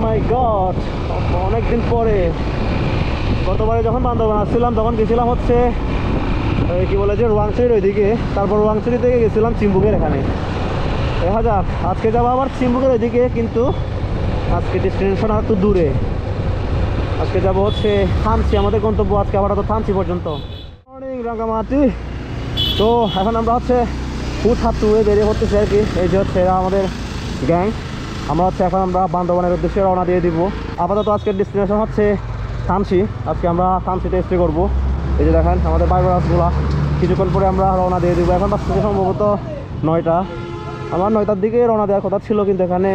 মাই god, অনেকদিন পরে। গতবারে যখন বান্দরবান আসছিলাম তখন গেছিলাম হচ্ছে কি বলে যে রোয়াংছড়ির ওইদিকে, তারপর রোয়াংছড়ি থেকে গেছিলাম চিম্বুকের এখানে। দেখা যাক আজকে যাবো আবার চিম্বুকের ওইদিকে, কিন্তু আজকে ডেস্টিনেশন আর একটু দূরে। আজকে যাবো হচ্ছে থানচি, আমাদের গন্তব্য আজকে আবার থানচি পর্যন্ত। মর্নিং রাঙ্গামাটি। তো এখন আমরা হচ্ছে ফুট হাত বেরিয়ে করতেছি আর কি। এই যে হচ্ছে এরা আমাদের গ্যাং। আমরা হচ্ছে এখন আমরা বান্দরবানের উদ্দেশ্যে রওনা দিয়ে দিব। আপাতত আজকের ডেস্টিনেশন হচ্ছে থানচি। আজকে আমরা থানচিতে স্টে করবো। এই যে দেখেন আমাদের বাইকগুলা, কিছুক্ষণ পরে আমরা রওনা দিয়ে দিব। এখন বাস থেকে সম্ভবত 9টা। আমার 9টার দিকে রওনা দেওয়ার কথা ছিল, কিন্তু এখানে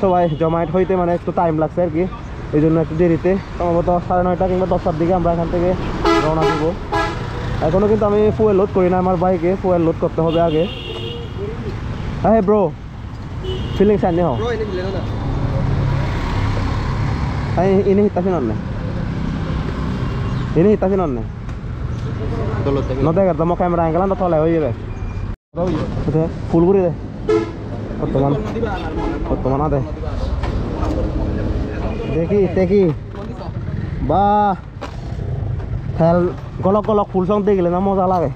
সবাই জমায়েত হইতে মানে একটু টাইম লাগছে আর কি, এই জন্য একটু দেরিতে। সম্ভবত 9:30 কিংবা 10টার দিকে আমরা এখান থেকে রওনা দিব। এখনও কিন্তু আমি ফুয়েল লোড করি না, আমার বাইকে ফুয়েল লোড করতে হবে আগে। হ্যাঁ ব্রো, ফিলিংস আনি হোক ini hitasin onne no te agarramos camera angle anda toda la oye ve full guri de বর্তমান আদে দেখি বা খেল গলক গলক ফুল সং দেখলে না মজা লাগে।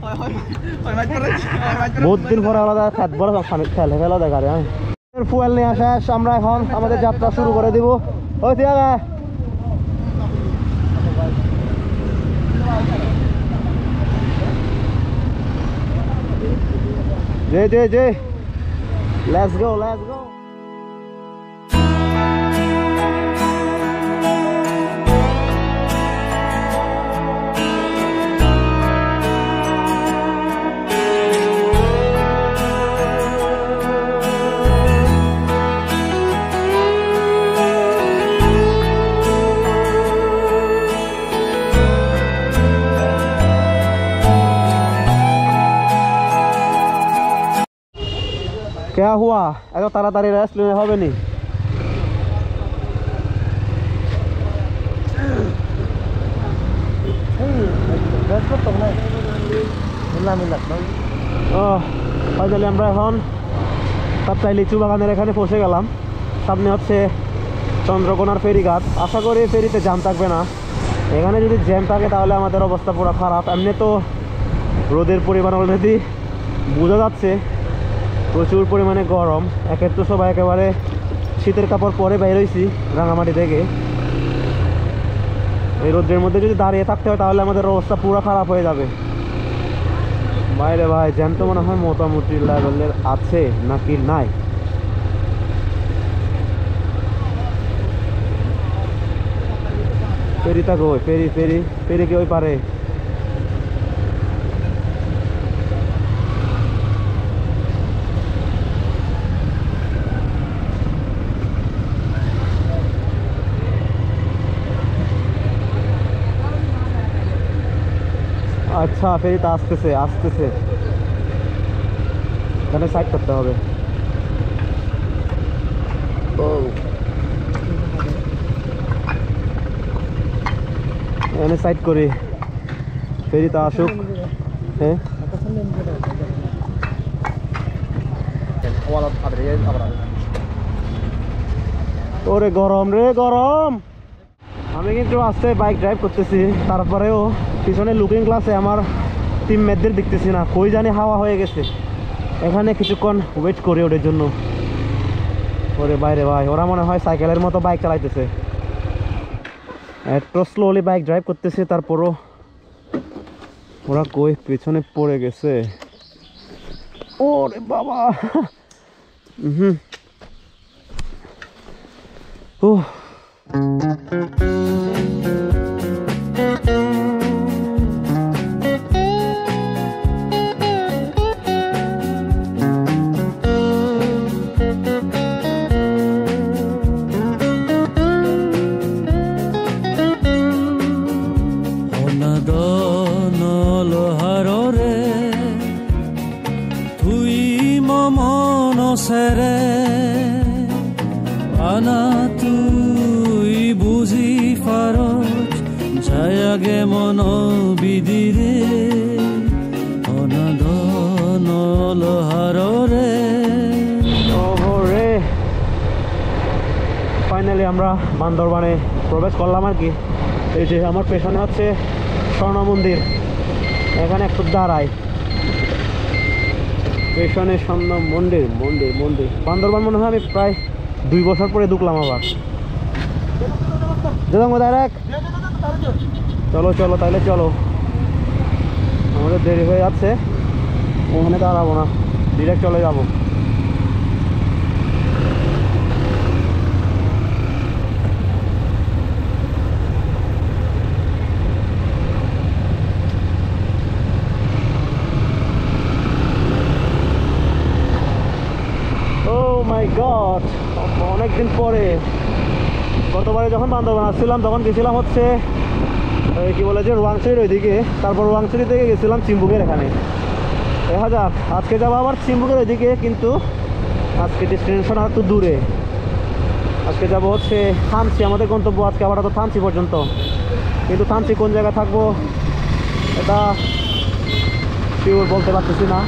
বহুত দিন পরে আলাদা খেত বড় খেলে ফেলা দেখা রে। ফুয়েল নিয়ে আসা আমরা এখন আমাদের যাত্রা শুরু করে দিব। ওই ঠিক আছে, জে let's go. क्या हुआ এত তাড়াতাড়ি রেস্ট নিতে হবে নি? ফাইনালি আমরা এখন কাপ্তাই লিচু বাগানের এখানে পৌঁছে গেলাম। সামনে হচ্ছে চন্দ্রকোনার ফেরিঘাট। আশা করি ফেরিতে জ্যাম থাকবে না। এখানে যদি জ্যাম থাকে তাহলে আমাদের অবস্থা পুরো খারাপ। এমনি তো রোদের পরিমাণ অলরেডি বোঝা যাচ্ছে, প্রচুর পরিমাণে গরম। একের তো সবাই একেবারে শীতের কাপড় পরে বের হয়েছি রাঙামাটি থেকে। এই রোদের মধ্যে যদি দাঁড়িয়ে থাকতে হয় তাহলে আমাদের অবস্থা পুরো খারাপ হয়ে যাবে। বাইরে ভাই জ্যাম তো মনে হয় মোটামুটি লেভেলের আছে নাকি নাই। ফেরি থাকো ফেরি কি ওই পারে? আচ্ছা ফেরিটা আসতেছে এখানে সাইড করতে হবে। এখানে সাইড করি, ফেরিটা আসুক। হ্যাঁ ওরে গরম রে গরম। আমি কিন্তু আস্তে বাইক ড্রাইভ করতেছি, তারপরেও পিছনে লুকিং গ্লাসে আমার টিমমেটদের দেখতেছি না, কই জানি হাওয়া হয়ে গেছে। এখানে কিছুক্ষণ ওয়েট করি ওদের জন্য। ওরে বাইরে ভাই, ওরা মনে হয় সাইকেলের মতো বাইক চালাইতেছে, একটু স্লোলি বাইক ড্রাইভ করতেছে, তারপরও ওরা কই পিছনে পড়ে গেছে। ওরে বাবা সেরে আনা তুই বুঝি পারছ যায় আগে মন বিদিরে অনাদন লহারে। ফাইনালি আমরা বান্দরবানে প্রবেশ করলাম আর কি। এই যে আমার পেছনে হচ্ছে স্বর্ণ মন্দির, এখানে একটু দাঁড়াই, পেছনে স্বর্ণ মন্দির মন্দির মন্দির। বান্দরবান মনে হয় আমি প্রায় 2 বছর পরে ঢুকলাম আবার। ডাইরেক্ট চলো চলো, তাইলে চলো, আমাদের দেরি হয়ে যাচ্ছে, ওখানে দাঁড়াবো না, ডিরেক্ট চলে যাবো। মাই গড, অনেকদিন পরে, গতবারে যখন বান্দরবান আসছিলাম তখন গেছিলাম হচ্ছে কি বলে যে রোয়াংছড়ির ওইদিকে, তারপর রোয়াংছড়ি থেকে গেছিলাম চিম্বুকের এখানে। দেখা যাক, আজকে যাবো আবার চিম্বুকের ওইদিকে, কিন্তু আজকে ডেস্টিনেশন আর একটু দূরে। আজকে যাবো হচ্ছে থানচি, আমাদের গন্তব্য আজকে আবার তো থানচি পর্যন্ত, কিন্তু থানচি কোন জায়গায় থাকবো এটা শিওর বলতে পারতেছি না।